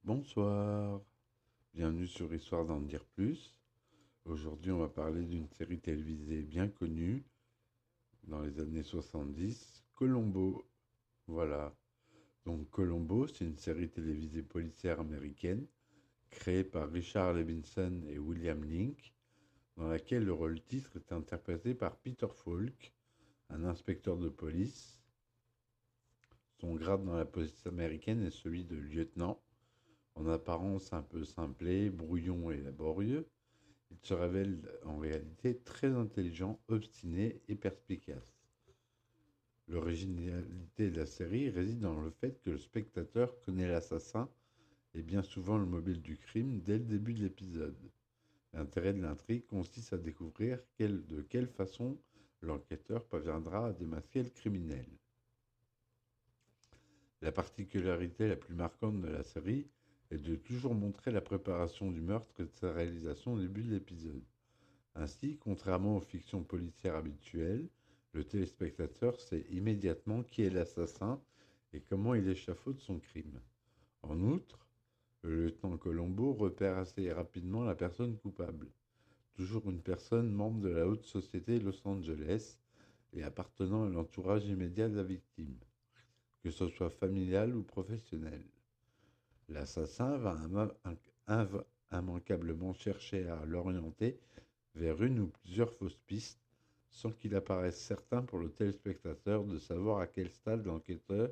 Bonsoir, bienvenue sur Histoire d'en dire plus. Aujourd'hui, on va parler d'une série télévisée bien connue dans les années 70, Columbo. Voilà. Donc Columbo, c'est une série télévisée policière américaine créée par Richard Levinson et William Link, dans laquelle le rôle titre est interprété par Peter Falk, un inspecteur de police. Son grade dans la police américaine est celui de lieutenant, en apparence un peu simplé, brouillon et laborieux. Il se révèle en réalité très intelligent, obstiné et perspicace. L'originalité de la série réside dans le fait que le spectateur connaît l'assassin et bien souvent le mobile du crime dès le début de l'épisode. L'intérêt de l'intrigue consiste à découvrir de quelle façon l'enquêteur parviendra à démasquer le criminel. La particularité la plus marquante de la série est de toujours montrer la préparation du meurtre et de sa réalisation au début de l'épisode. Ainsi, contrairement aux fictions policières habituelles, le téléspectateur sait immédiatement qui est l'assassin et comment il échafaude son crime. En outre, le lieutenant Colombo repère assez rapidement la personne coupable, toujours une personne membre de la haute société de Los Angeles et appartenant à l'entourage immédiat de la victime, que ce soit familial ou professionnel. L'assassin va immanquablement chercher à l'orienter vers une ou plusieurs fausses pistes, sans qu'il apparaisse certain pour le téléspectateur de savoir à quel stade l'enquêteur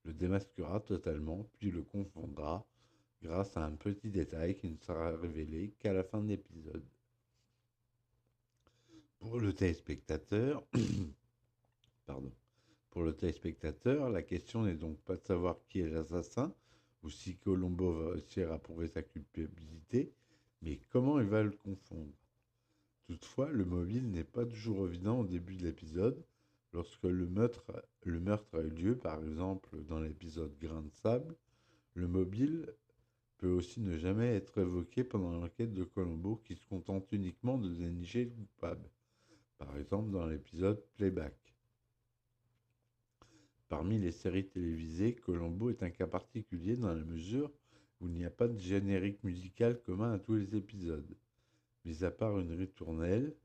le démasquera totalement, puis le confondra, grâce à un petit détail qui ne sera révélé qu'à la fin de l'épisode. Pour le téléspectateur, pardon, pour le téléspectateur, la question n'est donc pas de savoir qui est l'assassin, ou si Colombo va réussir à prouver sa culpabilité, mais comment il va le confondre. Toutefois, le mobile n'est pas toujours évident au début de l'épisode. Lorsque le meurtre a eu lieu, par exemple dans l'épisode Grain de sable, le mobile peut aussi ne jamais être évoqué pendant l'enquête de Colombo qui se contente uniquement de dénicher le coupable, par exemple dans l'épisode Playback. Parmi les séries télévisées, Colombo est un cas particulier dans la mesure où il n'y a pas de générique musical commun à tous les épisodes, mis à part une ritournelle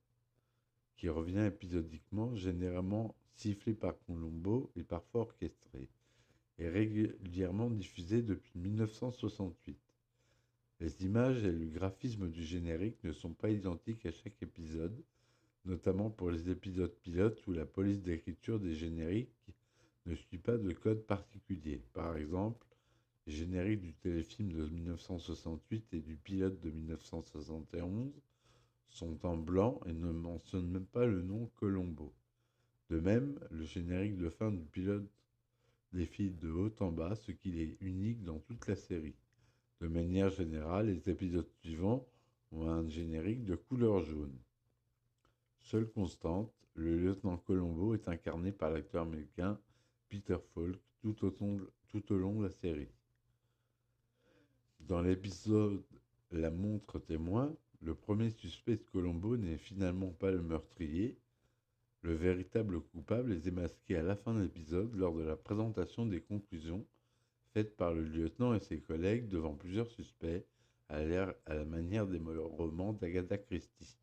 qui revient épisodiquement, généralement sifflée par Colombo et parfois orchestrée, et régulièrement diffusée depuis 1968. Les images et le graphisme du générique ne sont pas identiques à chaque épisode, notamment pour les épisodes pilotes où la police d'écriture des génériques ne suit pas de code particulier. Par exemple, les génériques du téléfilm de 1968 et du pilote de 1971 sont en blanc et ne mentionnent même pas le nom Colombo. De même, le générique de fin du pilote défile de haut en bas, ce qui est unique dans toute la série. De manière générale, les épisodes suivants ont un générique de couleur jaune. Seule constante, le lieutenant Colombo est incarné par l'acteur américain Peter Falk tout au long de la série. Dans l'épisode La montre témoin, le premier suspect de Colombo n'est finalement pas le meurtrier. Le véritable coupable est démasqué à la fin de l'épisode lors de la présentation des conclusions faites par le lieutenant et ses collègues devant plusieurs suspects, à la manière des romans d'Agatha Christie.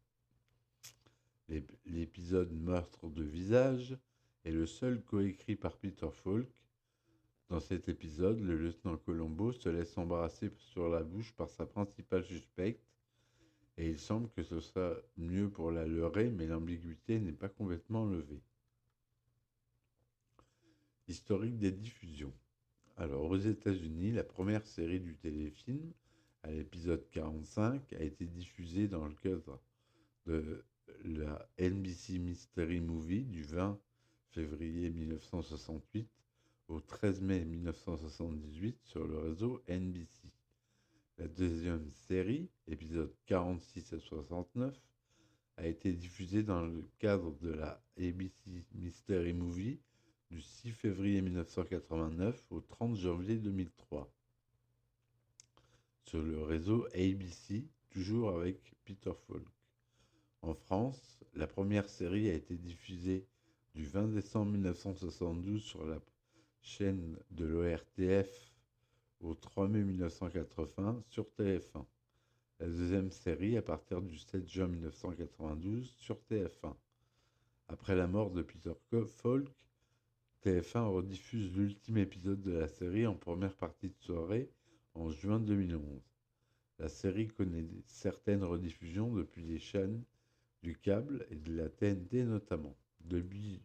L'épisode Meurtre de visage est le seul coécrit par Peter Falk. Dans cet épisode, le lieutenant Colombo se laisse embrasser sur la bouche par sa principale suspecte et il semble que ce soit mieux pour la leurrer, mais l'ambiguïté n'est pas complètement levée. Historique des diffusions. Alors, aux États-Unis, la première série du téléfilm, à l'épisode 45, a été diffusée dans le cadre de la NBC Mystery Movie du 20 février 1968 au 13 mai 1978 sur le réseau NBC. La deuxième série, épisodes 46 à 69, a été diffusée dans le cadre de la ABC Mystery Movie du 6 février 1989 au 30 janvier 2003 sur le réseau ABC, toujours avec Peter Falk. En France, la première série a été diffusée du 20 décembre 1972 sur la chaîne de l'ORTF au 3 mai 1980 sur TF1. La deuxième série à partir du 7 juin 1992 sur TF1. Après la mort de Peter Falk, TF1 rediffuse l'ultime épisode de la série en première partie de soirée en juin 2011. La série connaît certaines rediffusions depuis les chaînes du câble et de la TNT notamment. Début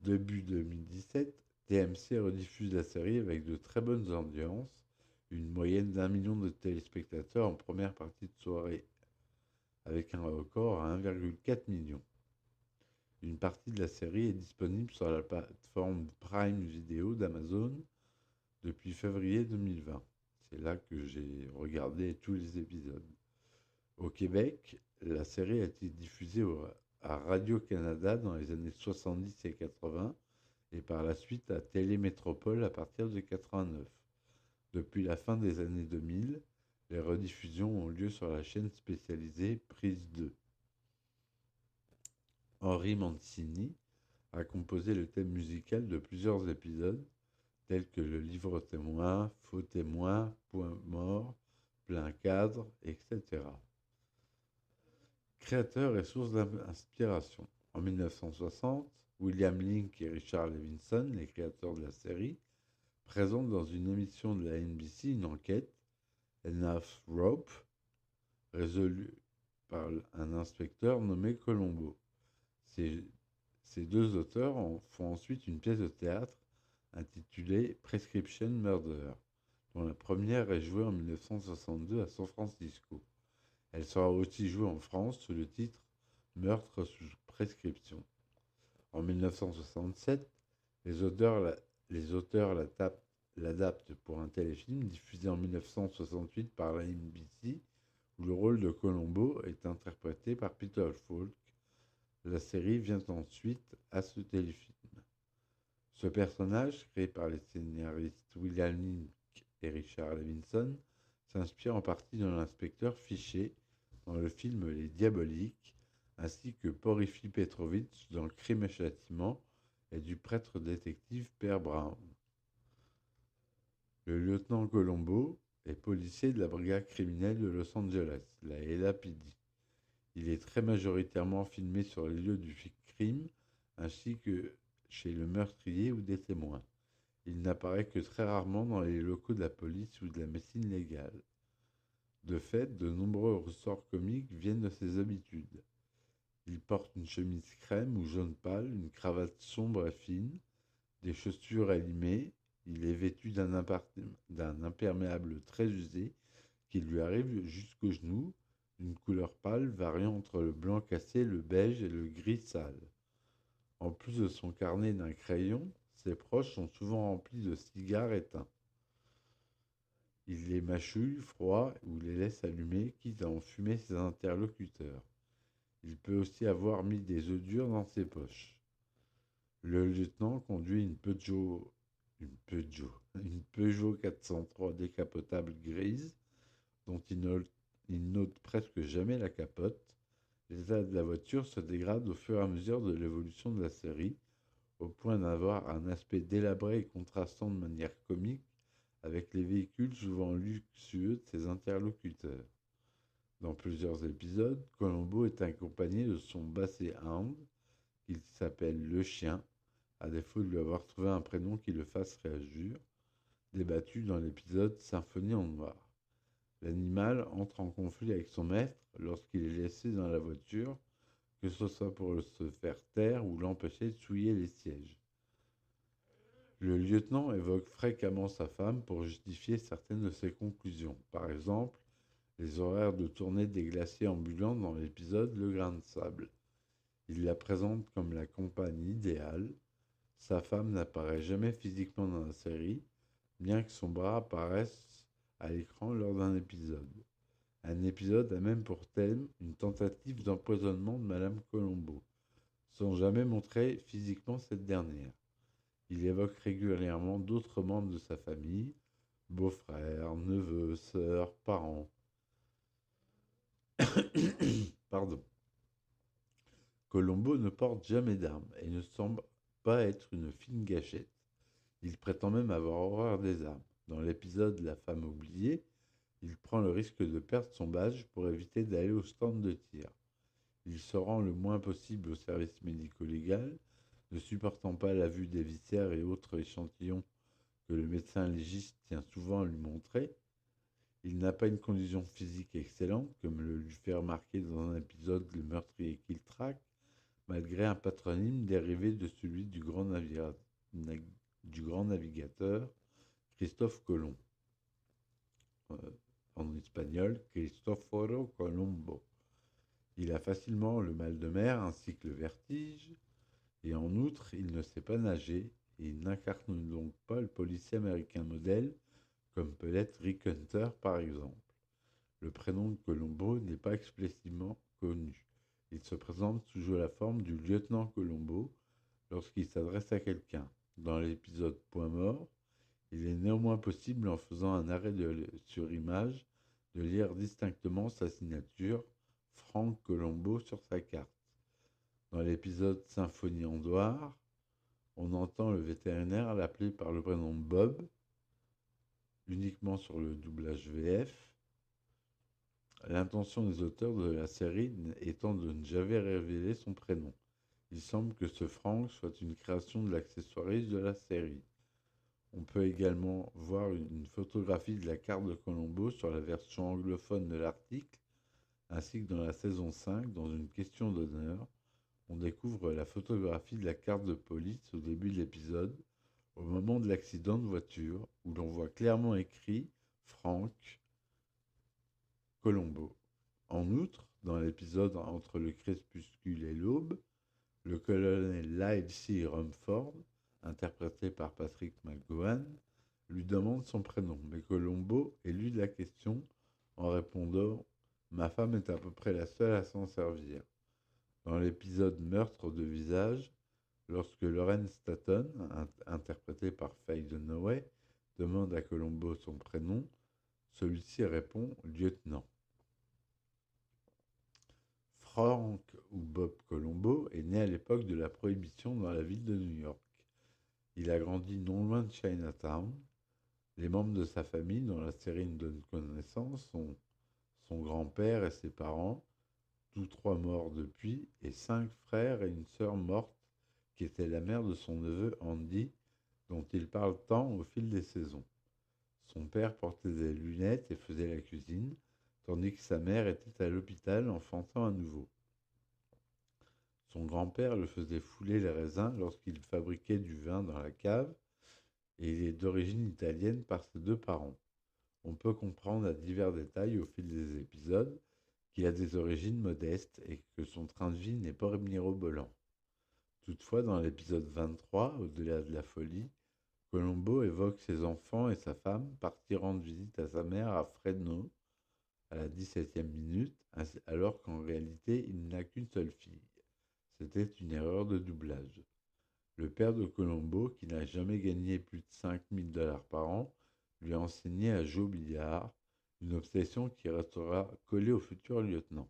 2017, TMC rediffuse la série avec de très bonnes audiences, une moyenne d'1 million de téléspectateurs en première partie de soirée, avec un record à 1,4 million. Une partie de la série est disponible sur la plateforme Prime Video d'Amazon depuis février 2020. C'est là que j'ai regardé tous les épisodes. Au Québec, la série a été diffusée à Radio-Canada dans les années 70 et 80 et par la suite à Télémétropole à partir de 89. Depuis la fin des années 2000, les rediffusions ont lieu sur la chaîne spécialisée Prise 2. Henri Mancini a composé le thème musical de plusieurs épisodes, tels que le livre témoin, faux témoin, point mort, plein cadre, etc. Créateur et source d'inspiration. En 1960, William Link et Richard Levinson, les créateurs de la série, présentent dans une émission de la NBC une enquête, Enough Rope, résolue par un inspecteur nommé Colombo. Ces deux auteurs font ensuite une pièce de théâtre intitulée Prescription Murder, dont la première est jouée en 1962 à San Francisco. Elle sera aussi jouée en France sous le titre Meurtre sous prescription. En 1967, les auteurs l'adaptent pour un téléfilm diffusé en 1968 par la NBC, où le rôle de Colombo est interprété par Peter Falk. La série vient ensuite à ce téléfilm. Ce personnage, créé par les scénaristes William Link et Richard Levinson, s'inspire en partie de l'inspecteur Fichet dans le film Les Diaboliques, ainsi que Porfiry Petrovitch dans Crime et Châtiment et du prêtre détective Père Brown. Le lieutenant Colombo est policier de la brigade criminelle de Los Angeles, la LAPD. Il est très majoritairement filmé sur les lieux du crime, ainsi que chez le meurtrier ou des témoins. Il n'apparaît que très rarement dans les locaux de la police ou de la médecine légale. De fait, de nombreux ressorts comiques viennent de ses habitudes. Il porte une chemise crème ou jaune pâle, une cravate sombre et fine, des chaussures élimées. Il est vêtu d'un imperméable très usé qui lui arrive jusqu'aux genoux, d'une couleur pâle variant entre le blanc cassé, le beige et le gris sale. En plus de son carnet d'un crayon, ses poches sont souvent remplies de cigares éteints. Il les mâchouille froids ou les laisse allumer, quitte à enfumer ses interlocuteurs. Il peut aussi avoir mis des œufs durs dans ses poches. Le lieutenant conduit une Peugeot 403 décapotable grise, dont il note presque jamais la capote. L'état de la voiture se dégrade au fur et à mesure de l'évolution de la série, au point d'avoir un aspect délabré et contrastant de manière comique avec les véhicules souvent luxueux de ses interlocuteurs. Dans plusieurs épisodes, Colombo est accompagné de son Basset Hound, qui s'appelle Le Chien, à défaut de lui avoir trouvé un prénom qui le fasse réagir, débattu dans l'épisode Symphonie en noir. L'animal entre en conflit avec son maître lorsqu'il est laissé dans la voiture, que ce soit pour se faire taire ou l'empêcher de souiller les sièges. Le lieutenant évoque fréquemment sa femme pour justifier certaines de ses conclusions. Par exemple, les horaires de tournée des glaciers ambulants dans l'épisode Le Grain de Sable. Il la présente comme la compagne idéale. Sa femme n'apparaît jamais physiquement dans la série, bien que son bras apparaisse à l'écran lors d'un épisode. Un épisode a même pour thème une tentative d'empoisonnement de Madame Colombo, sans jamais montrer physiquement cette dernière. Il évoque régulièrement d'autres membres de sa famille, beaux-frères, neveux, sœurs, parents. Pardon. Colombo ne porte jamais d'armes et ne semble pas être une fine gâchette. Il prétend même avoir horreur des armes. Dans l'épisode La femme oubliée, il prend le risque de perdre son badge pour éviter d'aller au stand de tir. Il se rend le moins possible au service médico-légal, ne supportant pas la vue des viscères et autres échantillons que le médecin légiste tient souvent à lui montrer. Il n'a pas une condition physique excellente, comme le lui fait remarquer dans un épisode Le meurtrier qu'il traque, malgré un patronyme dérivé de celui du grand navigateur Christophe Colomb. Euh, en espagnol, Cristoforo Colombo. Il a facilement le mal de mer ainsi que le vertige, et en outre, il ne sait pas nager, et il n'incarne donc pas le policier américain modèle, comme peut l'être Rick Hunter par exemple. Le prénom de Colombo n'est pas explicitement connu. Il se présente sous la forme du lieutenant Colombo lorsqu'il s'adresse à quelqu'un. Dans l'épisode Point mort, il est néanmoins possible, en faisant un arrêt sur image, de lire distinctement sa signature, Franck Colombo, sur sa carte. Dans l'épisode Symphonie en Noir, on entend le vétérinaire l'appeler par le prénom Bob, uniquement sur le doublage VF. L'intention des auteurs de la série étant de ne jamais révéler son prénom. Il semble que ce Frank soit une création de l'accessoiriste de la série. On peut également voir une photographie de la carte de Colombo sur la version anglophone de l'article, ainsi que dans la saison 5, dans une question d'honneur, on découvre la photographie de la carte de police au début de l'épisode, au moment de l'accident de voiture, où l'on voit clairement écrit Frank Colombo. En outre, dans l'épisode Entre le crépuscule et l'aube, le colonel Lyle C. Rumford, interprété par Patrick McGowan, lui demande son prénom, mais Colombo élude la question en répondant « Ma femme est à peu près la seule à s'en servir ». Dans l'épisode Meurtre de visage, lorsque Lauren Stanton, interprétée par Faye Dunaway, demande à Colombo son prénom, celui-ci répond « Lieutenant ». Frank ou Bob Colombo est né à l'époque de la Prohibition dans la ville de New York. Il a grandi non loin de Chinatown. Les membres de sa famille, dont la série nous donne connaissance, sont son grand-père et ses parents, tous trois morts depuis, et 5 frères et une sœur morte, qui était la mère de son neveu Andy, dont il parle tant au fil des saisons. Son père portait des lunettes et faisait la cuisine, tandis que sa mère était à l'hôpital enfantant à nouveau. Son grand-père le faisait fouler les raisins lorsqu'il fabriquait du vin dans la cave, et il est d'origine italienne par ses 2 parents. On peut comprendre à divers détails au fil des épisodes qu'il a des origines modestes et que son train de vie n'est pas mirobolant. Toutefois, dans l'épisode 23, Au-delà de la folie, Colombo évoque ses enfants et sa femme partir rendre visite à sa mère à Fresno, à la 17e minute, alors qu'en réalité, il n'a qu'une seule fille. C'était une erreur de doublage. Le père de Colombo, qui n'a jamais gagné plus de 5 000 $ par an, lui a enseigné à jouer au billard, une obsession qui restera collée au futur lieutenant.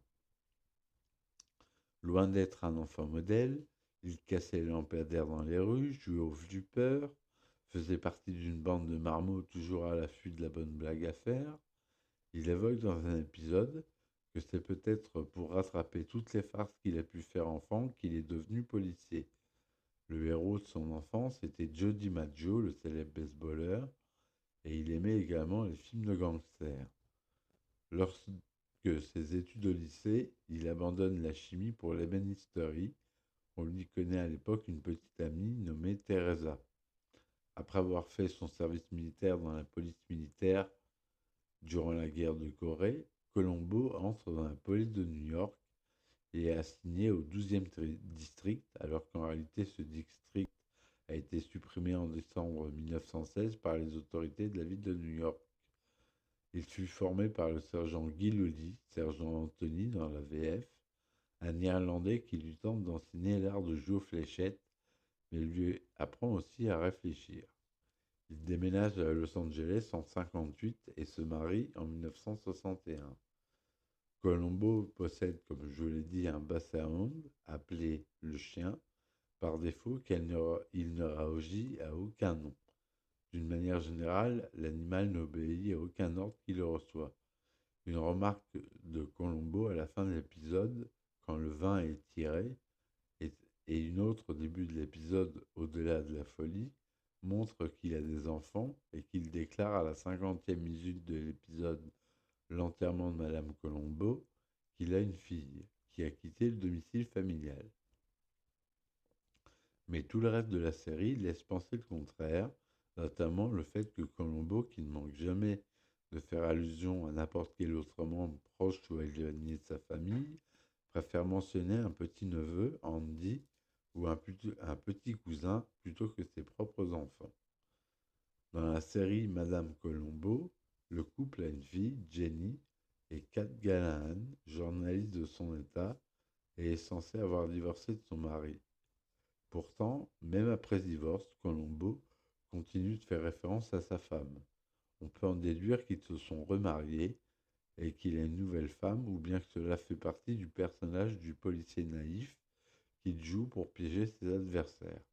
Loin d'être un enfant modèle, il cassait les lampadaires dans les rues, jouait au flipper, faisait partie d'une bande de marmots toujours à l'affût de la bonne blague à faire. Il évoque dans un épisode que c'est peut-être pour rattraper toutes les farces qu'il a pu faire enfant qu'il est devenu policier. Le héros de son enfance était Joe DiMaggio, le célèbre baseballeur, et il aimait également les films de gangsters. Lorsque ses études au lycée, il abandonne la chimie pour l'ébénisterie. On lui connaît à l'époque une petite amie nommée Teresa. Après avoir fait son service militaire dans la police militaire durant la guerre de Corée, Colombo entre dans la police de New York et est assigné au 12e district, alors qu'en réalité ce district a été supprimé en décembre 1916 par les autorités de la ville de New York. Il fut formé par le sergent Guy Lully, sergent Anthony dans la VF, un Irlandais qui lui tente d'enseigner l'art de jouer aux fléchettes, mais lui apprend aussi à réfléchir. Il déménage à Los Angeles en 1958 et se marie en 1961. Colombo possède, comme je l'ai dit, un basset-hound appelé le chien, par défaut il ne réagit à aucun nom. D'une manière générale, l'animal n'obéit à aucun ordre qu'il reçoit. Une remarque de Colombo à la fin de l'épisode, quand le vin est tiré, et, une autre au début de l'épisode, au-delà de la folie, montre qu'il a des enfants et qu'il déclare à la 50e minute de l'épisode L'enterrement de Madame Colombo qu'il a une fille qui a quitté le domicile familial. Mais tout le reste de la série laisse penser le contraire, notamment le fait que Colombo, qui ne manque jamais de faire allusion à n'importe quel autre membre proche ou éloigné de sa famille, préfère mentionner un petit-neveu, Andy, ou un petit cousin plutôt que ses propres enfants. Dans la série Madame Colombo, le couple a une fille, Jenny, et Kat Gallaghan, journaliste de son état, et est censée avoir divorcé de son mari. Pourtant, même après ce divorce, Colombo continue de faire référence à sa femme. On peut en déduire qu'ils se sont remariés et qu'il a une nouvelle femme, ou bien que cela fait partie du personnage du policier naïf qu'il joue pour piéger ses adversaires.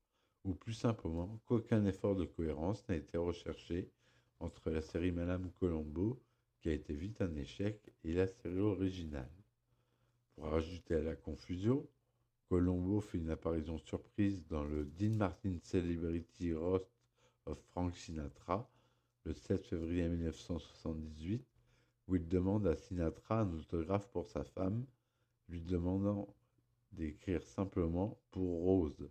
Ou plus simplement, qu'aucun effort de cohérence n'a été recherché entre la série Madame Colombo, qui a été vite un échec, et la série originale. Pour rajouter à la confusion, Colombo fait une apparition surprise dans le Dean Martin Celebrity Roast of Frank Sinatra le 7 février 1978, où il demande à Sinatra un autographe pour sa femme, lui demandant d'écrire simplement pour Rose.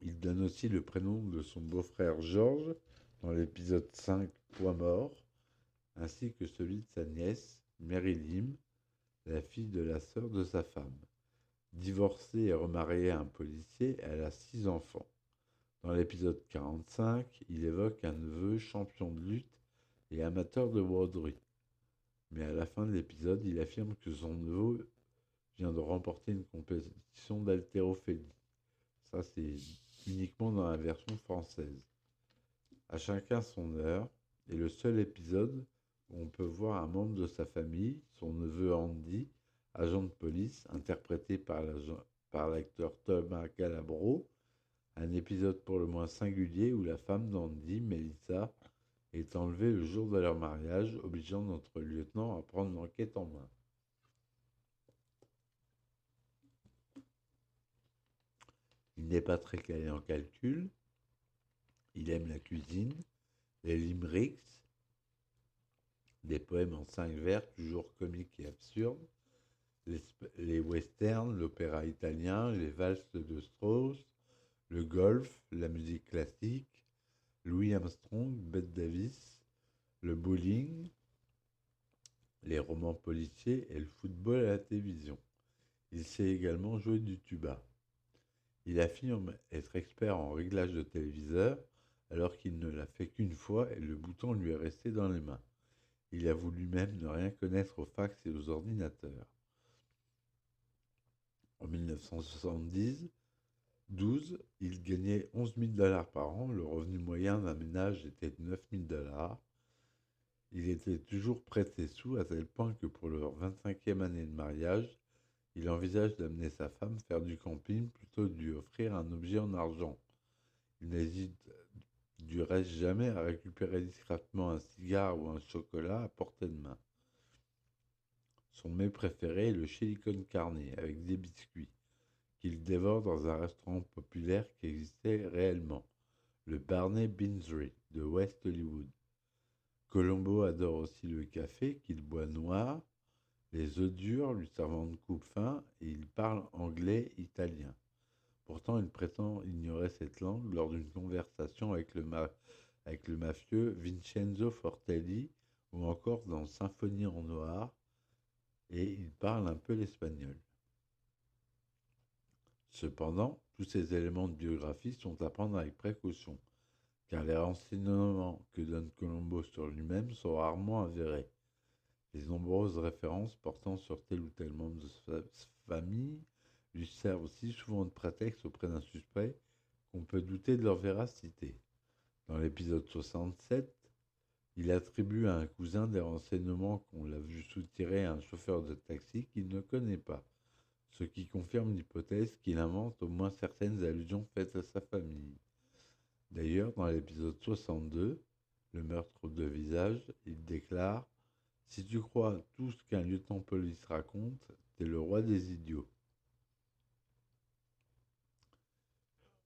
Il donne aussi le prénom de son beau-frère George dans l'épisode 5 Poids mort, ainsi que celui de sa nièce Mary Lim, la fille de la sœur de sa femme. Divorcée et remariée à un policier, elle a 6 enfants. Dans l'épisode 45, il évoque un neveu champion de lutte et amateur de broderie. Mais à la fin de l'épisode, il affirme que son neveu vient de remporter une compétition d'haltérophilie. Ça, c'est uniquement dans la version française. À chacun son heure, est le seul épisode où on peut voir un membre de sa famille, son neveu Andy, agent de police, interprété par l'acteur Thomas Calabro, un épisode pour le moins singulier où la femme d'Andy, Melissa, est enlevée le jour de leur mariage, obligeant notre lieutenant à prendre l'enquête en main. Il n'est pas très calé en calcul, il aime la cuisine, les limericks, des poèmes en 5 vers, toujours comiques et absurdes, les westerns, l'opéra italien, les valses de Strauss, le golf, la musique classique, Louis Armstrong, Bette Davis, le bowling, les romans policiers et le football à la télévision. Il sait également jouer du tuba. Il affirme être expert en réglage de téléviseur alors qu'il ne l'a fait qu'une fois et le bouton lui est resté dans les mains. Il avoue lui-même ne rien connaître aux fax et aux ordinateurs. En 1970, il gagnait 11 000 $ par an. Le revenu moyen d'un ménage était de 9 000 $. Il était toujours prêt et sous, à tel point que pour leur 25e année de mariage, il envisage d'amener sa femme faire du camping plutôt que de lui offrir un objet en argent. Il n'hésite du reste jamais à récupérer discrètement un cigare ou un chocolat à portée de main. Son mets préféré est le chili con carne avec des biscuits, qu'il dévore dans un restaurant populaire qui existait réellement, le Barney Beansry de West Hollywood. Colombo adore aussi le café qu'il boit noir, les œufs durs lui servant de coupe-faim, et il parle anglais italien. Pourtant, il prétend ignorer cette langue lors d'une conversation avec le mafieux Vincenzo Fortelli ou encore dans Symphonie en noir, et il parle un peu l'espagnol. Cependant, tous ces éléments de biographie sont à prendre avec précaution, car les renseignements que donne Colombo sur lui-même sont rarement avérés. Les nombreuses références portant sur tel ou tel membre de sa famille lui servent aussi souvent de prétexte auprès d'un suspect qu'on peut douter de leur véracité. Dans l'épisode 67, il attribue à un cousin des renseignements qu'on l'a vu soutirer à un chauffeur de taxi qu'il ne connaît pas, ce qui confirme l'hypothèse qu'il invente au moins certaines allusions faites à sa famille. D'ailleurs, dans l'épisode 62, le meurtre aux deux visages, il déclare: Si tu crois tout ce qu'un lieutenant-police raconte, t'es le roi des idiots.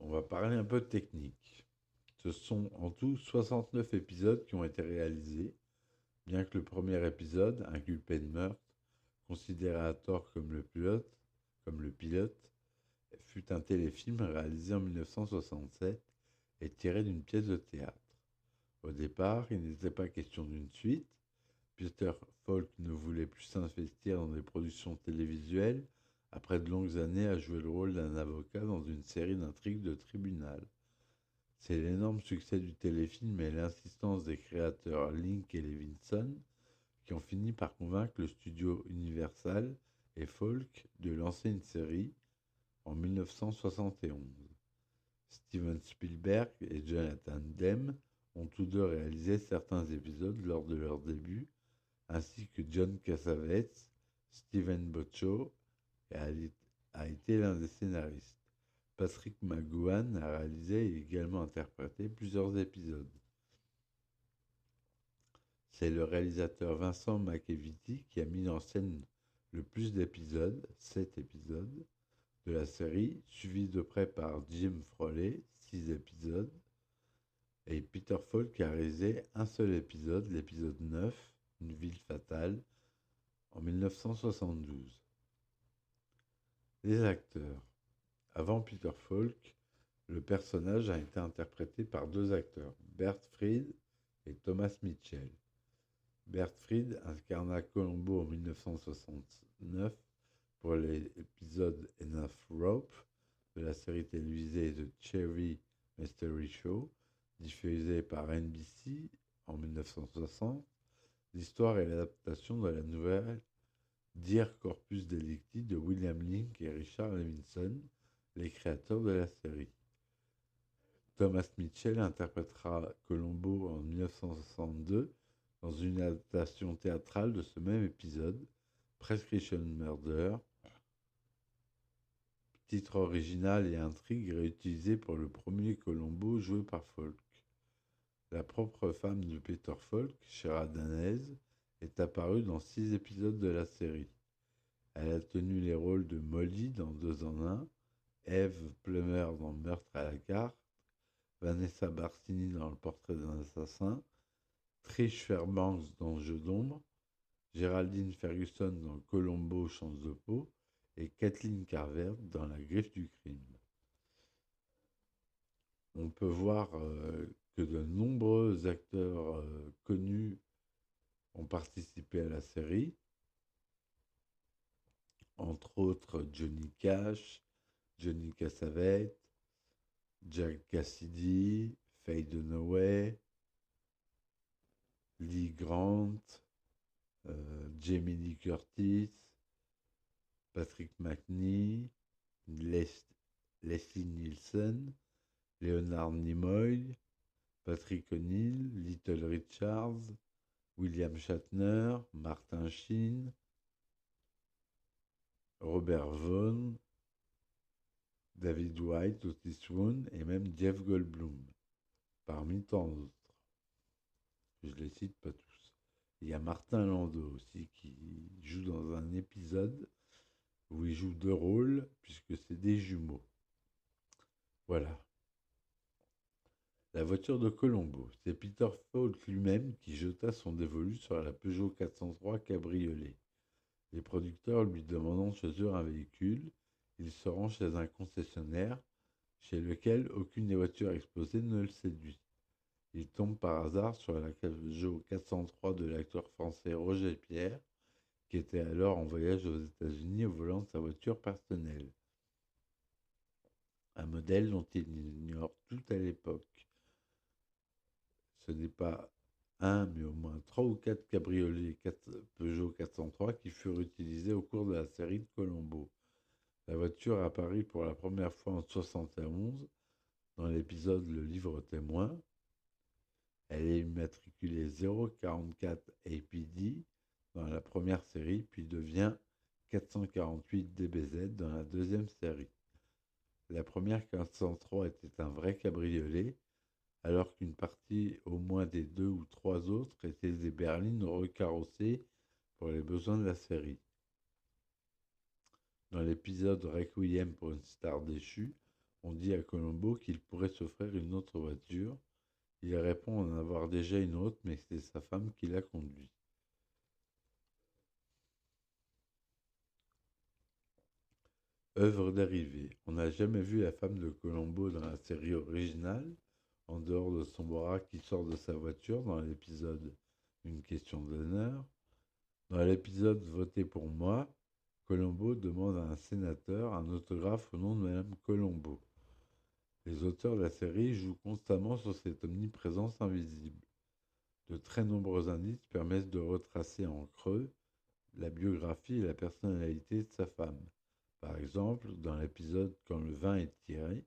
On va parler un peu de technique. Ce sont en tout 69 épisodes qui ont été réalisés, bien que le premier épisode, inculpé de meurtre, considéré à tort comme le pilote, fut un téléfilm réalisé en 1967 et tiré d'une pièce de théâtre. Au départ, il n'était pas question d'une suite. Peter Falk ne voulait plus s'investir dans des productions télévisuelles après de longues années à jouer le rôle d'un avocat dans une série d'intrigues de tribunal. C'est l'énorme succès du téléfilm et l'insistance des créateurs Link et Levinson qui ont fini par convaincre le studio Universal et Falk de lancer une série en 1971. Steven Spielberg et Jonathan Demme ont tous deux réalisé certains épisodes lors de leur début, ainsi que John Cassavetes. Steven Bochco a été l'un des scénaristes. Patrick McGoohan a réalisé et également interprété plusieurs épisodes. C'est le réalisateur Vincent McEvity qui a mis en scène le plus d'épisodes, 7 épisodes, de la série, suivi de près par Jim Froley, 6 épisodes, et Peter Falk a réalisé un seul épisode, l'épisode 9, Une ville fatale, en 1972. Les acteurs. Avant Peter Falk, le personnage a été interprété par deux acteurs, Bert Fried et Thomas Mitchell. Bert Fried incarna Columbo en 1969 pour l'épisode Enough Rope de la série télévisée The Cherry Mystery Show, diffusée par NBC en 1960. L'histoire est l'adaptation de la nouvelle Dear Corpus Delicti de William Link et Richard Levinson, les créateurs de la série. Thomas Mitchell interprétera Columbo en 1962 dans une adaptation théâtrale de ce même épisode, Prescription Murder. Titre original et intrigue réutilisés pour le premier Columbo joué par Falk. La propre femme de Peter Falk, Shara Danez, est apparue dans 6 épisodes de la série. Elle a tenu les rôles de Molly dans 2 en 1, Eve Plummer dans Meurtre à la carte, Vanessa Barsini dans Le portrait d'un assassin, Trish Fairbanks dans Jeu d'ombre, Géraldine Ferguson dans Columbo Chance de peau et Kathleen Carver dans La griffe du crime. On peut voir que de nombreux acteurs connus ont participé à la série, entre autres Johnny Cash, Johnny Cassavetes, Jack Cassidy, Faye Dunaway, Lee Grant, Jamie Lee Curtis, Patrick McNee, Leslie Nielsen, Leonard Nimoy, Patrick O'Neill, Little Richards, William Shatner, Martin Sheen, Robert Vaughn, David White, Otis Woon et même Jeff Goldblum, parmi tant d'autres. Je les cite pas tous. Il y a Martin Landau aussi qui joue dans un épisode où il joue 2 rôles puisque c'est des jumeaux. Voilà. La voiture de Colombo, c'est Peter Falk lui-même qui jeta son dévolu sur la Peugeot 403 cabriolet. Les producteurs lui demandant chez eux un véhicule, il se rend chez un concessionnaire chez lequel aucune des voitures exposées ne le séduit. Il tombe par hasard sur la Peugeot 403 de l'acteur français Roger Pierre, qui était alors en voyage aux États-Unis au volant de sa voiture personnelle. Un modèle dont il ignore tout à l'époque. Ce n'est pas un, mais au moins 3 ou 4 cabriolets Peugeot 403 qui furent utilisés au cours de la série de Colombo. La voiture apparaît pour la première fois en 1971 dans l'épisode Le livre témoin. Elle est immatriculée 044 APD dans la première série, puis devient 448 DBZ dans la deuxième série. La première 403 était un vrai cabriolet alors qu'une partie au moins des 2 ou 3 autres étaient des berlines recarrossées pour les besoins de la série. Dans l'épisode Requiem pour une star déchue, on dit à Colombo qu'il pourrait s'offrir une autre voiture. Il répond en avoir déjà une autre, mais c'est sa femme qui la conduit. Œuvre dérivée. On n'a jamais vu la femme de Colombo dans la série originale, en dehors de son bras qui sort de sa voiture dans l'épisode Une question d'honneur. Dans l'épisode Votez pour moi, Colombo demande à un sénateur un autographe au nom de Madame Colombo. Les auteurs de la série jouent constamment sur cette omniprésence invisible. De très nombreux indices permettent de retracer en creux la biographie et la personnalité de sa femme. Par exemple, dans l'épisode Quand le vin est tiré,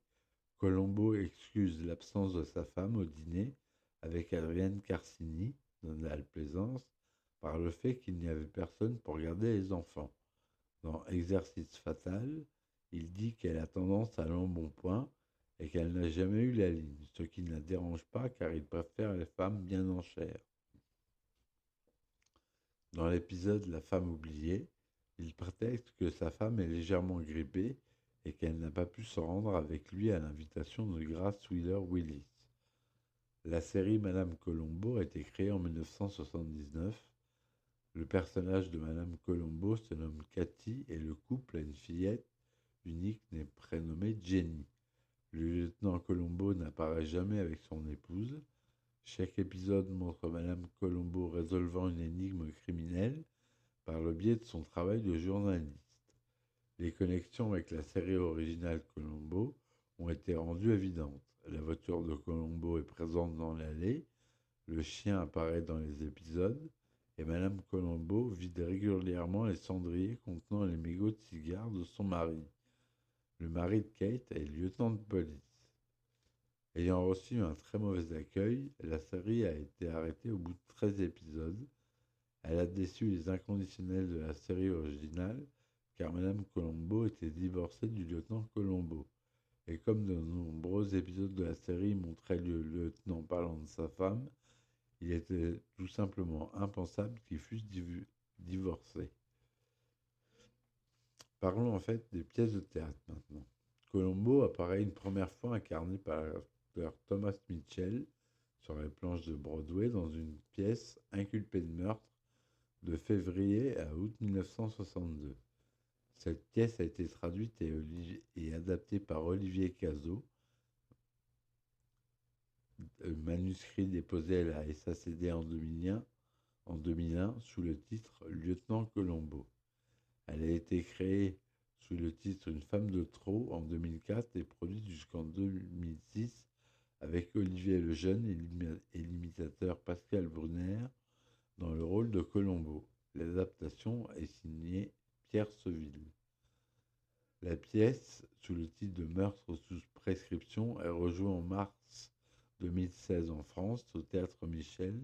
Colombo excuse l'absence de sa femme au dîner avec Adrienne Carcini, dans la Plaisance, par le fait qu'il n'y avait personne pour garder les enfants. Dans Exercice fatal, il dit qu'elle a tendance à l'embonpoint et qu'elle n'a jamais eu la ligne, ce qui ne la dérange pas car il préfère les femmes bien en chair. Dans l'épisode La femme oubliée, il prétexte que sa femme est légèrement grippée et qu'elle n'a pas pu se rendre avec lui à l'invitation de Grace Wheeler Willis. La série Madame Colombo a été créée en 1979. Le personnage de Madame Colombo se nomme Cathy et le couple a une fillette unique prénommée Jenny. Le lieutenant Colombo n'apparaît jamais avec son épouse. Chaque épisode montre Madame Colombo résolvant une énigme criminelle par le biais de son travail de journaliste. Les connexions avec la série originale Colombo ont été rendues évidentes. La voiture de Colombo est présente dans l'allée, le chien apparaît dans les épisodes, et Madame Colombo vide régulièrement les cendriers contenant les mégots de cigares de son mari. Le mari de Kate est lieutenant de police. Ayant reçu un très mauvais accueil, la série a été arrêtée au bout de 13 épisodes. Elle a déçu les inconditionnels de la série originale, car Madame Colombo était divorcée du lieutenant Colombo. Et comme de nombreux épisodes de la série montraient le lieutenant parlant de sa femme, il était tout simplement impensable qu'ils fussent divorcés. Parlons en fait des pièces de théâtre maintenant. Colombo apparaît une première fois incarné par l'acteur Thomas Mitchell sur les planches de Broadway dans une pièce inculpée de meurtre de février à août 1962. Cette pièce a été traduite et adaptée par Olivier Cazot, manuscrit déposé à la SACD en 2001 sous le titre Lieutenant Colombo. Elle a été créée sous le titre Une femme de trop en 2004 et produite jusqu'en 2006 avec Olivier Lejeune et l'imitateur Pascal Brunner dans le rôle de Colombo. L'adaptation est signée Pierre Seville. La pièce, sous le titre de Meurtre sous prescription, est rejouée en mars 2016 en France au Théâtre Michel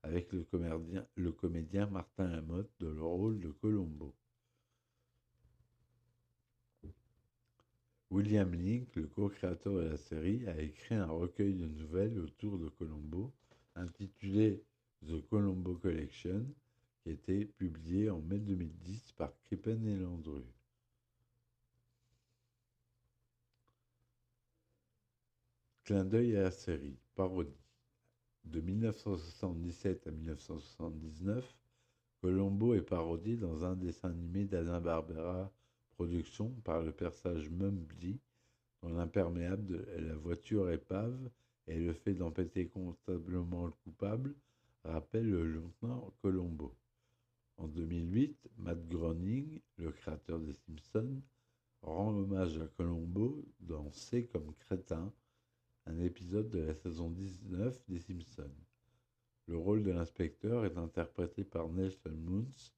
avec le comédien Martin Lamotte dans le rôle de Colombo. William Link, le co-créateur de la série, a écrit un recueil de nouvelles autour de Colombo intitulé The Colombo Collection, qui a été publié en mai 2010 par Krippen et Landru. Clin d'œil à la série, parodie. De 1977 à 1979, Colombo est parodié dans un dessin animé d'Hanna-Barbera Productions par le personnage Mumbly, dont l'imperméable est la voiture épave et le fait d'empêter constamment le coupable rappelle le lieutenant Colombo. En 2008, Matt Groening, le créateur des Simpsons, rend hommage à Colombo dans C'est comme crétin, un épisode de la saison 19 des Simpsons. Le rôle de l'inspecteur est interprété par Nelson Muntz,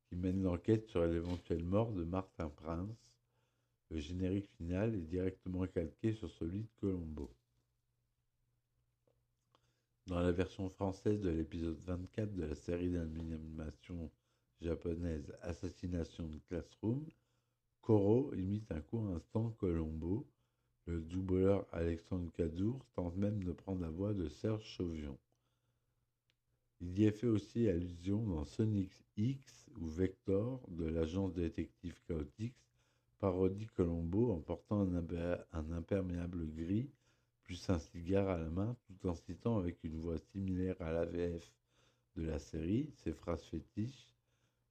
qui mène l'enquête sur l'éventuelle mort de Martin Prince. Le générique final est directement calqué sur celui de Colombo. Dans la version française de l'épisode 24 de la série d'animation japonaise Assassination Classroom, Koro imite un court instant Colombo. Le doubleur Alexandre Cadour tente même de prendre la voix de Serge Chauvion. Il y est fait aussi allusion dans Sonic X ou Vector de l'agence détective Chaotix parodie Colombo en portant un imperméable gris plus un cigare à la main tout en citant avec une voix similaire à l'AVF de la série ses phrases fétiches.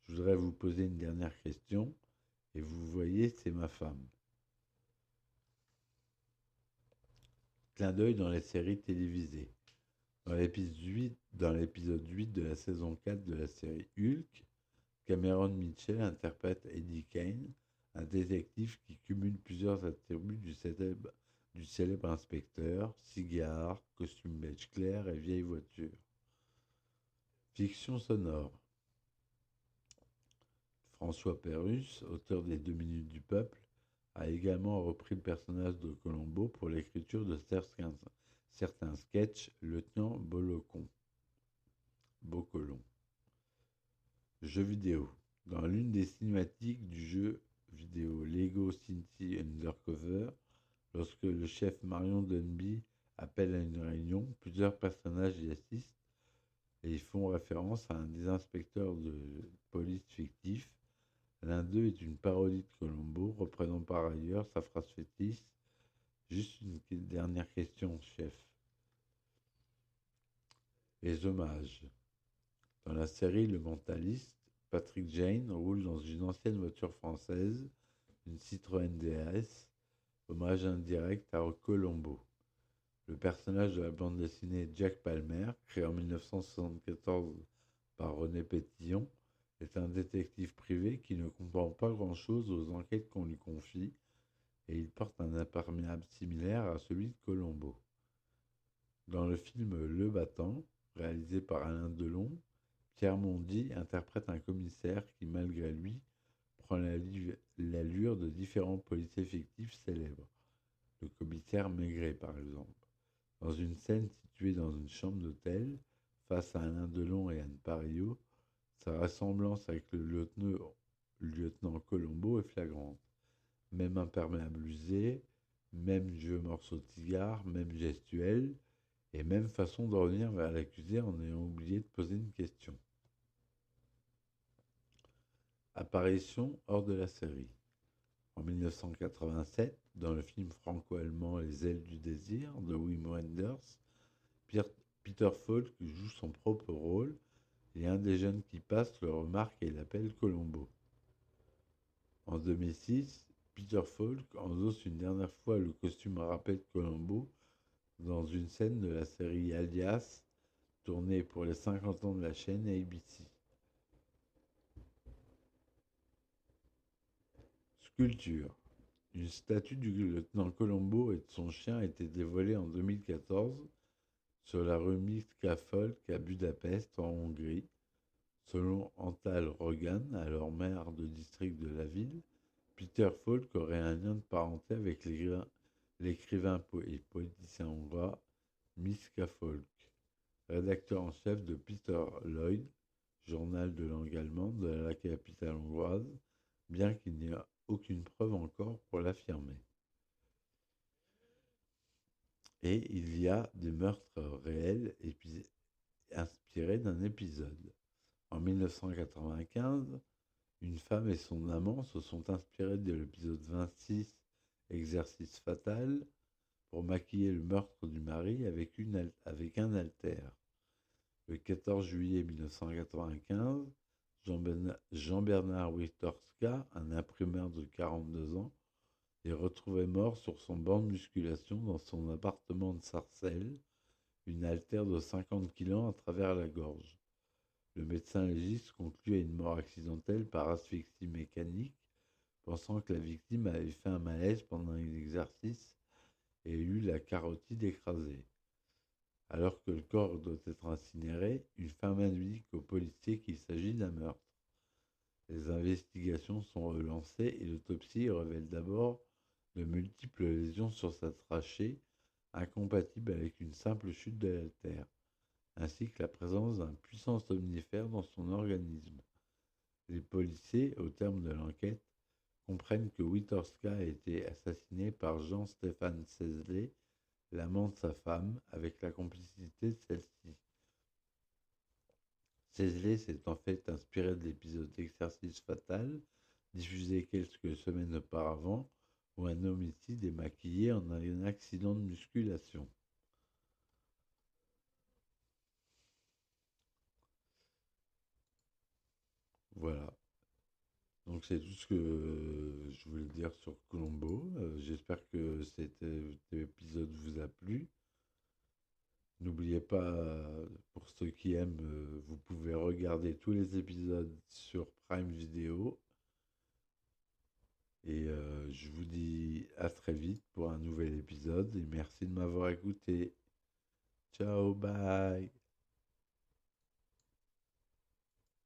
Je voudrais vous poser une dernière question et vous voyez c'est ma femme. Clin d'œil dans les séries télévisées. Dans l'épisode 8 de la saison 4 de la série Hulk, Cameron Mitchell interprète Eddie Kane, un détective qui cumule plusieurs attributs du célèbre inspecteur, cigare, costume beige clair et vieille voiture. Fiction sonore. François Pérusse, auteur des 2 minutes du peuple, a également repris le personnage de Colombo pour l'écriture de certains sketchs Lieutenant Bocolon. Jeux vidéo. Dans l'une des cinématiques du jeu vidéo Lego City Undercover, lorsque le chef Marion Dunby appelle à une réunion, plusieurs personnages y assistent et y font référence à un des inspecteurs de police fictifs. L'un d'eux est une parodie de Colombo, reprenant par ailleurs sa phrase fétiche. Juste une dernière question, chef. Les hommages. Dans la série Le Mentaliste, Patrick Jane roule dans une ancienne voiture française, une Citroën DS, hommage indirect à Colombo. Le personnage de la bande dessinée Jack Palmer, créé en 1974 par René Pétillon, est un détective privé qui ne comprend pas grand-chose aux enquêtes qu'on lui confie et il porte un imperméable similaire à celui de Colombo. Dans le film Le Battant, réalisé par Alain Delon, Pierre Mondy interprète un commissaire qui, malgré lui, prend l'allure de différents policiers fictifs célèbres. Le commissaire Maigret, par exemple. Dans une scène située dans une chambre d'hôtel, face à Alain Delon et Anne Parillaud, sa ressemblance avec le lieutenant Colombo est flagrante. Même imperméable usé, même vieux morceau de cigare, même gestuelle, et même façon de revenir vers l'accusé en ayant oublié de poser une question. Apparition hors de la série. En 1987, dans le film franco-allemand Les ailes du désir de Wim Wenders, Peter Falk joue son propre rôle et un des jeunes qui passe le remarque et l'appelle Colombo. En 2006, Peter Falk endosse une dernière fois le costume râpé de Colombo dans une scène de la série Alias, tournée pour les 50 ans de la chaîne ABC. Sculpture. Une statue du lieutenant Colombo et de son chien a été dévoilée en 2014 sur la rue Miska Folk à Budapest, en Hongrie. Selon Antal Rogan, alors maire de district de la ville, Peter Falk aurait un lien de parenté avec l'écrivain et politicien hongrois Miska Folk, rédacteur en chef de Peter Lloyd, journal de langue allemande de la capitale hongroise, bien qu'il n'y ait aucune preuve encore pour l'affirmer. Et il y a des meurtres réels inspirés d'un épisode. En 1995, une femme et son amant se sont inspirés de l'épisode 26, Exercice fatal, pour maquiller le meurtre du mari avec un haltère. Le 14 juillet 1995, Jean-Bernard Witorska, un imprimeur de 42 ans, est retrouvé mort sur son banc de musculation dans son appartement de Sarcelles, une haltère de 50 kg à travers la gorge. Le médecin légiste conclut à une mort accidentelle par asphyxie mécanique, pensant que la victime avait fait un malaise pendant un exercice et eu la carotide écrasée. Alors que le corps doit être incinéré, une femme indique aux policiers qu'il s'agit d'un meurtre. Les investigations sont relancées et l'autopsie révèle d'abord de multiples lésions sur sa trachée, incompatibles avec une simple chute de l'haltère, ainsi que la présence d'un puissant somnifère dans son organisme. Les policiers, au terme de l'enquête, comprennent que Witorska a été assassiné par Jean-Stéphane Sesley, l'amant de sa femme, avec la complicité de celle-ci. Sesley s'est en fait inspiré de l'épisode d'Exercice fatal, diffusé quelques semaines auparavant, où un homicide est maquillé en un accident de musculation. Voilà. Donc c'est tout ce que je voulais dire sur Colombo. J'espère que cet épisode vous a plu. N'oubliez pas, pour ceux qui aiment, vous pouvez regarder tous les épisodes sur Prime Video. Et je vous dis à très vite pour un nouvel épisode et merci de m'avoir écouté. Ciao, bye.